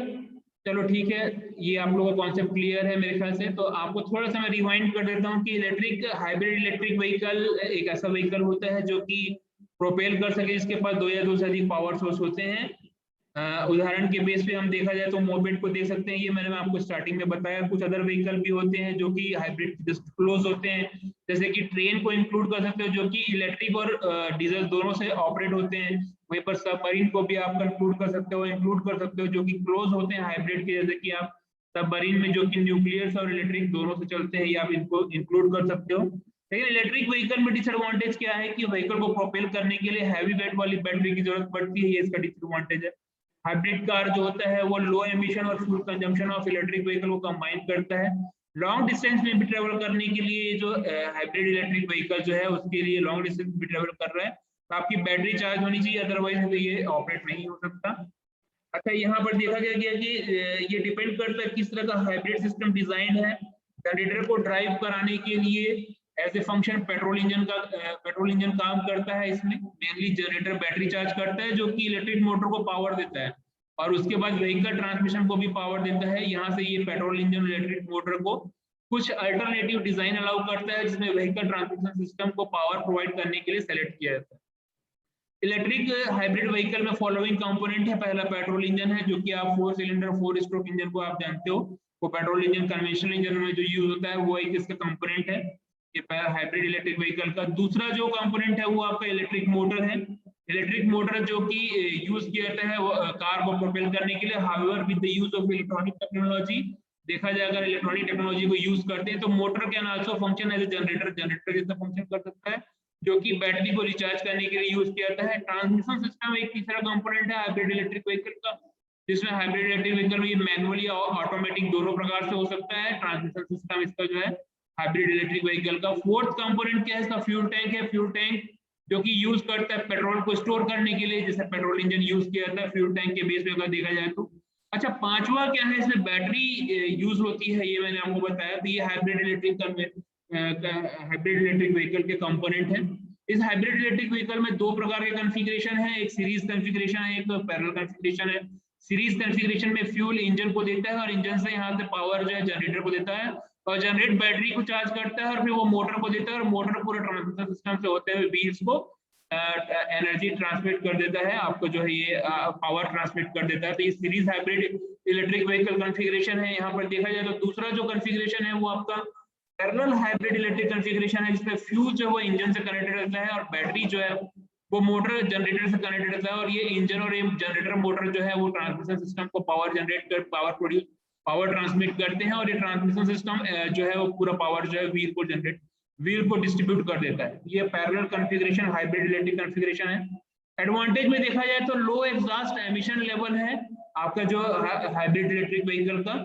चलो ठीक है, ये आप लोगों का कॉन्सेप्ट क्लियर है मेरे ख्याल से। तो आपको थोड़ा सा मैं रिवाइंड कर देता हूँ कि हाइब्रिड इलेक्ट्रिक व्हीकल एक ऐसा व्हीकल होता है जो कि प्रोपेल कर सके, जिसके पास 2 या 2 से अधिक पावर सोर्स होते हैं। उदाहरण के बेस पे हम देखा जाए तो मोपेड को देख सकते हैं, ये मैंने आपको स्टार्टिंग में बताया। कुछ अदर व्हीकल भी होते हैं जो कि हाइब्रिड जस्ट क्लोज होते हैं, जैसे कि ट्रेन को इंक्लूड कर सकते हो जो कि इलेक्ट्रिक और डीजल दोनों से ऑपरेट होते हैं। वहीं पर सबमरीन को भी आप इंक्लूड कर सकते हो जो कि क्लोज होते हैं हाइब्रिड के, जैसे कि आप सबमरीन में जो कि न्यूक्लियस और इलेक्ट्रिक दोनों से चलते हैं, ये आप इनको इंक्लूड कर सकते हो। लेकिन इलेक्ट्रिक व्हीकल में डिसएडवांटेज क्या है कि व्हीकल को प्रोपेल करने के लिए हैवी वेट वाली बैटरी की जरूरत पड़ती है, ये इसका डिसएडवांटेज है। हाइब्रिड कार जो होता है वो लो एमिशन और fuel consumption of electric vehicle को कंबाइन करता है। लॉन्ग डिस्टेंस में भी ट्रेवल करने के लिए जो हाइब्रिड इलेक्ट्रिक व्हीकल जो है उसके लिए लॉन्ग डिस्टेंस भी ट्रेवल कर रहा है तो आपकी बैटरी चार्ज होनी चाहिए, अदरवाइज ये ऑपरेट नहीं हो सकता। अच्छा, यहाँ पर देखा गया कि ये डिपेंड करता है किस तरह का हाइब्रिड सिस्टम डिजाइन है। जनरेटर को ड्राइव कराने के लिए as a function petrol engine काम करता है। इसमें मेनली जनरेटर बैटरी चार्ज करता है जो कि इलेक्ट्रिक मोटर को पावर देता है और उसके बाद व्हीकल ट्रांसमिशन को भी पावर देता है। यहाँ से ये पेट्रोल इंजन इलेक्ट्रिक मोटर को कुछ अल्टरनेटिव डिजाइन अलाउ करता है जिसमें व्हीकल ट्रांसमिशन सिस्टम को पावर प्रोवाइड करने के लिए सेलेक्ट किया जाता है। इलेक्ट्रिक हाइब्रिड व्हीकल में फॉलोइंग कंपोनेंट है। पहला पेट्रोल इंजन है जो कि आप 4 सिलेंडर 4 स्ट्रोक इंजन को आप जानते हो, वो पेट्रोल इंजन कन्वेंशनल इंजन में जो यूज होता है वो एक इसका कंपोनेंट है ये हाइब्रिड इलेक्ट्रिक व्हीकल का। दूसरा जो कंपोनेंट है वो आपका इलेक्ट्रिक मोटर है। इलेक्ट्रिक मोटर जो कि यूज किया जाता है वो कार को प्रोपेल करने के लिए। However with the use of electronic technology, देखा जाए अगर इलेक्ट्रॉनिक टेक्नोलॉजी को यूज करते हैं तो motor can also function as a generator, generator जैसा फंक्शन कर सकता है जो कि बैटरी को रिचार्ज करने के लिए यूज किया जाता है। ट्रांसमिशन सिस्टम एक तीसरा कंपोनेंट है हाइब्रिड इलेक्ट्रिक व्हीकल का, जिसमें हाइब्रिड इलेक्ट्रिक व्हीकल में ये मैनुअली और ऑटोमेटिक दोनों प्रकार से हो सकता है। ट्रांसमिशन सिस्टम इसका जो है हाइब्रिड इलेक्ट्रिक व्हीकल का। फोर्थ कंपोनेंट क्या है इसका? फ्यूल टैंक है। फ्यूल टैंक जो कि यूज करता है पेट्रोल को स्टोर करने के लिए, जैसे पेट्रोल इंजन यूज किया जाता है फ्यूल टैंक के बेस पे अगर देखा जाए तो। अच्छा, पांचवा क्या है इसमें बैटरी यूज होती है, ये मैंने आपको बताया। तो ये हाइब्रिड इलेक्ट्रिक व्हीकल के कंपोनेंट है। इस हाइब्रिड इलेक्ट्रिक व्हीकल में दो प्रकार के कॉन्फ़िगरेशन है, एक सीरीज कॉन्फ़िगरेशन है, एक पैरेलल कॉन्फ़िगरेशन है। सीरीज कॉन्फ़िगरेशन में फ्यूल इंजन को देता है और इंजन से यहाँ से पावर जो है जनरेटर को देता है और जनरेट बैटरी को चार्ज करता है और फिर वो मोटर को देता है और मोटर पूरे ट्रांसमिशन सिस्टम से होते हुए व्हील्स को एनर्जी ट्रांसमिट कर देता है, आपको जो है ये पावर ट्रांसमिट कर देता है। तो ये series hybrid electric vehicle configuration है। यहाँ पर देखा जाए तो दूसरा जो कॉन्फ़िगरेशन है वो आपका पैरेलल हाइब्रिड इलेक्ट्रिक कॉन्फ़िगरेशन है, जिसमें फ्यूल जो है वो इंजन से कनेक्टेड रहता है और बैटरी जो है वो मोटर जनरेटर से कनेक्टेड रहता है और ये इंजन और ये जनरेटर मोटर जो है वो ट्रांसमिशन सिस्टम को पावर जनरेट कर पावर ट्रांसमिट करते हैं और ये ट्रांसमिशन सिस्टम जो है वो पूरा पावर जो है व्हील को डिस्ट्रीब्यूट कर देता है। ये parallel configuration hybrid electric configuration है। एडवांटेज में देखा जाए तो लो एग्जॉस्ट एमिशन लेवल है आपका जो हाइब्रिड इलेक्ट्रिक व्हीकल का।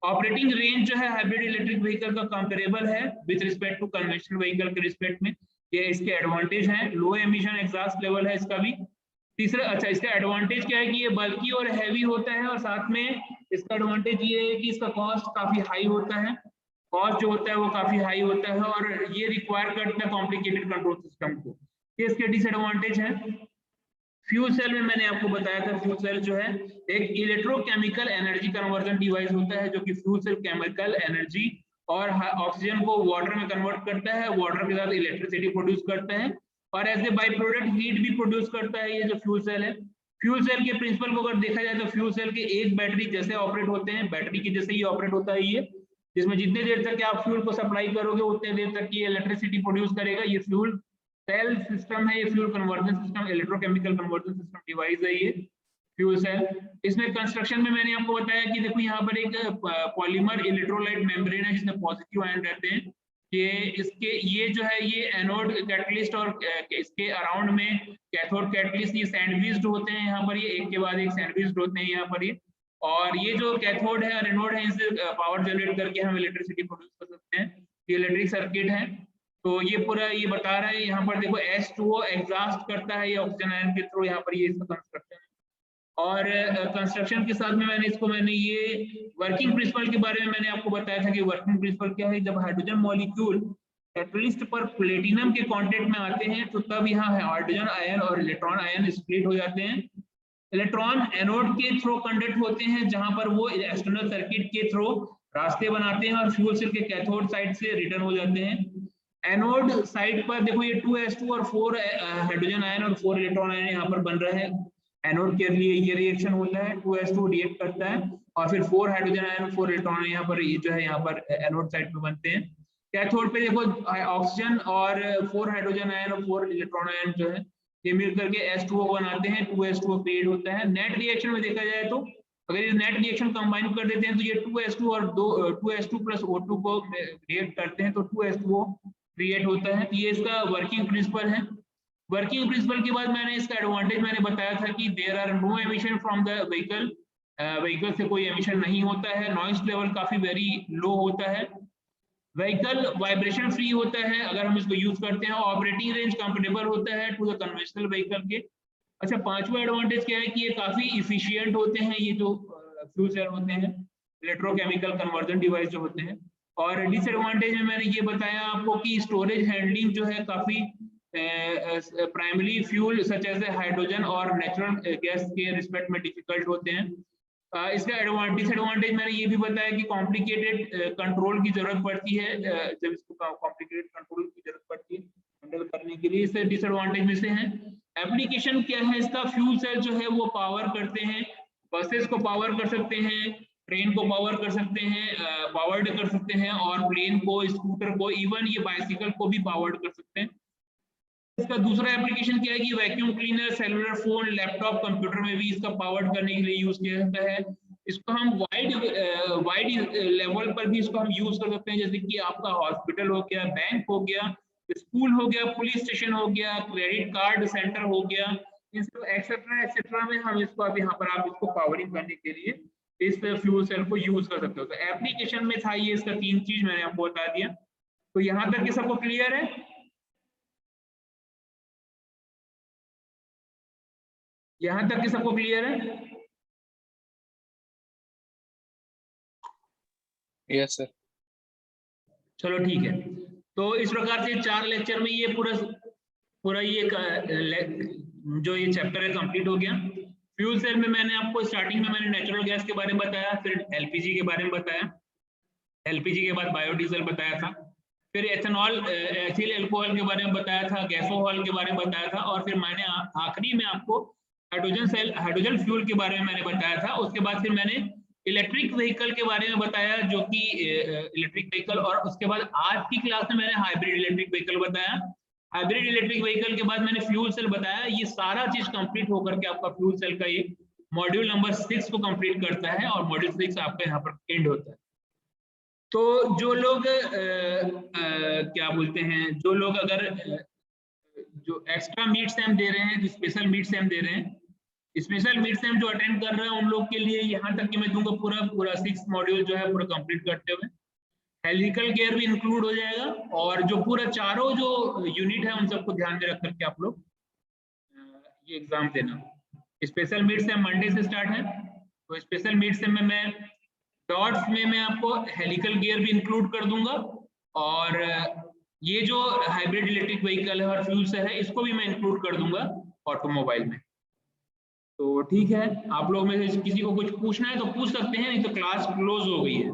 ऑपरेटिंग रेंज जो है हाइब्रिड इलेक्ट्रिक व्हीकल का कंपेरेबल है with respect to conventional vehicle के रिस्पेक्ट में, ये इसके एडवांटेज हैं। लो एमिशन एग्जॉस्ट लेवल है इसका भी। तीसरा, अच्छा, इसका एडवांटेज क्या है कि ये बल्की और हैवी होता है और साथ में इसका एडवांटेज ये है कि इसका कॉस्ट काफी हाई होता है। कॉस्ट जो होता है वो काफी हाई होता है और ये रिक्वायर करता है कॉम्प्लिकेटेड कंट्रोल सिस्टम को। ये इसके डिसएडवांटेज है। फ्यूल सेल में मैंने आपको बताया था, फ्यूल सेल जो है एक इलेक्ट्रोकेमिकल एनर्जी कन्वर्जन डिवाइस होता है जो कि फ्यूल सेल केमिकल एनर्जी और ऑक्सीजन को वाटर में कन्वर्ट करता है, वाटर के साथ इलेक्ट्रिसिटी प्रोड्यूस करता है और as a by product heat भी प्रोड्यूस करता है ये जो फ्यूल सेल है। फ्यूल सेल के प्रिंसिपल को अगर देखा जाए तो फ्यूल सेल के एक बैटरी जैसे ऑपरेट होते हैं, बैटरी के जैसे ही ऑपरेट होता है ये, जिसमें जितने देर तक आप फ्यूल को सप्लाई करोगे उतने देर तक ये इलेक्ट्रिसिटी प्रोड्यूस करेगा। ये फ्यूल सेल सिस्टम है, ये fuel conversion system, electrochemical conversion system device है ये फ्यूल सेल। इसमें कंस्ट्रक्शन में मैंने आपको बताया कि देखो यहाँ पर एक पॉलीमर इलेक्ट्रोलाइट मेम्ब्रेन है जिसमें पॉजिटिव आयन रहते हैं। ये जो है ये एनोड कैटलिस्ट और इसके अराउंड में कैथोड कैटलिस्ट ये सैंडविच्ड होते हैं। यहाँ पर ये एक के बाद एक सैंडविच्ड होते हैं यहाँ पर ये, और ये जो कैथोड है और एनोड है इनसे पावर जनरेट करके हम इलेक्ट्रिसिटी प्रोड्यूस कर सकते हैं। ये इलेक्ट्रिक सर्किट है। तो ये पूरा ये बता रहा है, यहाँ पर देखो H2O एग्जॉस्ट करता है ये ऑक्सीजन आयन के थ्रू, यहाँ पर ये इसका कंस्ट्रक्शन है। और कंस्ट्रक्शन के साथ में मैंने ये वर्किंग प्रिंसिपल के बारे में मैंने आपको बताया था कि वर्किंग प्रिंसिपल क्या है। जब हाइड्रोजन मॉलिक्यूल कैटलिस्ट पर प्लेटिनम के कांटेक्ट में आते हैं तो तब यहाँ हाइड्रोजन आयन और इलेक्ट्रॉन आयन स्प्लिट हो जाते हैं। इलेक्ट्रॉन एनोड के थ्रू कंडक्ट होते हैं जहां पर वो एक्सटर्नल सर्किट के थ्रू रास्ते बनाते हैं और फ्यूल सेल के कैथोड साइड से रिटर्न हो जाते हैं। एनोड साइड पर देखो ये 2s2 और 4 हाइड्रोजन आयन और 4 इलेक्ट्रॉन आयन यहाँ पर बन रहे हैं। एनोड के लिए ये रिएक्शन होता है, 2s2 रिएक्ट करता है और फिर 4 हाइड्रोजन आयन और 4 इलेक्ट्रॉन यहाँ पर ये जो है यहाँ पर एनोड साइड पे बनते हैं। कैथोड पे देखो ऑक्सीजन और 4 हाइड्रोजन आयन और 4 इलेक्ट्रॉन आयन जो है ये मिल करके H2O बनाते हैं, 2s2 क्रिएट होता है। नेट रिएक्शन में देखा जाए तो अगर ये नेट रिएक्शन कंबाइन कर देते हैं तो ये 2s2 और 2s2 प्लस O2 को रिएक्ट करते हैं तो 2s2O क्रिएट होता है। ये इसका वर्किंग प्रिंसिपल है। वर्किंग प्रिंसिपल के बाद मैंने इसका एडवांटेज मैंने बताया था कि there are no emission from the vehicle, vehicle से कोई एमिशन नहीं होता है, नॉइस लेवल काफी वेरी लो होता है, व्हीकल वाइब्रेशन फ्री होता है अगर हम इसको यूज करते हैं, ऑपरेटिंग रेंज कंफर्टेबल होता है टू द कन्वेंशनल व्हीकल के। अच्छा, पांचवा एडवांटेज क्या है कि ये काफी इफिशियंट होते हैं, ये जो फ्यूल सेल होते हैं, इलेक्ट्रोकेमिकल कन्वर्जन डिवाइस जो होते हैं। और डिसएडवांटेज में मैंने ये बताया आपको कि स्टोरेज हैंडलिंग जो है काफी primary fuel such as hydrogen और नेचुरल गैस के रिस्पेक्ट में डिफिकल्ट होते हैं। इसका डिसएडवांटेज मैंने ये भी बताया कि कॉम्प्लिकेटेड कंट्रोल की जरूरत पड़ती है, जब इसको कॉम्प्लिकेटेड कंट्रोल की जरूरत पड़ती है हैंडल करने के लिए, इससे डिसएडवांटेज में से है। एप्लीकेशन क्या है इसका, फ्यूल सेल जो है वो पावर करते हैं, बसेस को पावर कर सकते हैं, ट्रेन को पावर कर सकते हैं, पावर्ड कर सकते हैं, और प्लेन को, स्कूटर को, इवन ये बाइसिकल को भी पावर्ड कर सकते हैं। इसका दूसरा एप्लीकेशन क्या है कि vacuum cleaner, cellular phone, laptop, computer में भी इसका पावर्ड करने के लिए यूज किया जाता है। इसको हम वाइड लेवल पर भी इसको हम यूज कर सकते हैं, जैसे कि आपका हॉस्पिटल हो गया, बैंक हो गया, स्कूल हो गया, पुलिस स्टेशन हो गया, क्रेडिट कार्ड सेंटर हो गया, इन सब एक्सेट्रा में हम इसको अब यहाँ पर आप इसको पावरिंग करने के लिए इस फ्यूल सेल को यूज कर सकते हो। तो एप्लीकेशन में था ये, इसका 3 चीज मैंने आपको बता दिया। तो यहाँ तक के सबको क्लियर है? यहाँ तक के सबको क्लियर है? Yes sir. चलो ठीक है। तो इस प्रकार से 4 लेक्चर में ये पूरा ये जो ये चैप्टर है कंप्लीट हो गया। फ्यूल सेल में मैंने आपको स्टार्टिंग में मैंने नेचुरल गैस के बारे में बताया, फिर एलपीजी के बारे में बताया, एलपीजी के बाद बायोडीजल बताया था, फिर एथेनॉल एथिल अल्कोहल के बारे में बताया था, गैसोहॉल के बारे में बताया था, और फिर मैंने आखिरी में आपको हाइड्रोजन फ्यूल के बारे में मैंने बताया था। उसके बाद फिर मैंने इलेक्ट्रिक व्हीकल के बारे में बताया, जो कि इलेक्ट्रिक व्हीकल, और उसके बाद आज की क्लास में मैंने हाइब्रिड इलेक्ट्रिक व्हीकल बताया। हाइब्रिड इलेक्ट्रिक व्हीकल के बाद मैंने फ्यूल सेल बताया। ये सारा चीज कंप्लीट होकर के आपका फ्यूल सेल का ये मॉड्यूल नंबर 6 को कंप्लीट करता है, और मॉड्यूल 6 आपका यहाँ पर एंड होता है। तो जो लोग क्या बोलते हैं, जो लोग अगर जो एक्स्ट्रा मीट सेम दे रहे हैं, जो स्पेशल मीट सेम दे रहे हैं, स्पेशल मीट सेम जो अटेंड कर रहे हैं उन लोग के लिए यहाँ तक कि मैं दूंगा पूरा 6 मॉड्यूल जो है पूरा कंप्लीट करते हुए। हेलिकल गियर भी इंक्लूड हो जाएगा, और जो पूरा चारों जो यूनिट है उन सबको ध्यान में रख करके आप लोग ये एग्जाम देना। स्पेशल मीट सेम मंडे से स्टार्ट है, तो स्पेशल मीट सेम में मैं डॉट्स में मैं आपको हेलिकल गियर भी इंक्लूड कर दूंगा, और ये जो हाइब्रिड इलेक्ट्रिक व्हीकल है और फ्यूल सेल है इसको भी मैं इंक्लूड कर दूंगा ऑटोमोबाइल में। तो ठीक है, आप लोग में से किसी को कुछ पूछना है तो पूछ सकते हैं, नहीं तो क्लास क्लोज हो गई है।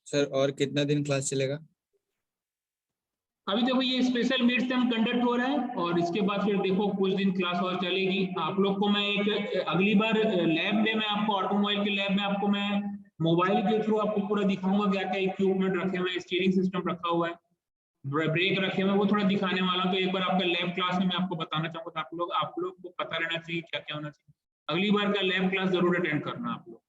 सर और कितना दिन क्लास चलेगा? अभी देखो ये स्पेशल मीट सेम कंडक्ट हो रहा है, और इसके बाद फिर देखो कुछ दिन क्लास और चलेगी। आप लोग को मैं एक अगली बार लैब में मैं आपको ऑटोमोबाइल के लैब में आपको मैं मोबाइल के थ्रू आपको पूरा दिखाऊंगा क्या क्या इक्विपमेंट रखे हुए हैं, स्टीयरिंग सिस्टम रखा हुआ है, ब्रेक रखे हुए हैं, वो थोड़ा दिखाने वाला हूं। तो एक बार आपका लैब क्लास में मैं आपको बताना चाहूंगा, आप लोग को पता रहना चाहिए क्या क्या होना चाहिए। अगली बार का लैब क्लास जरूर अटेंड करना आप लोग।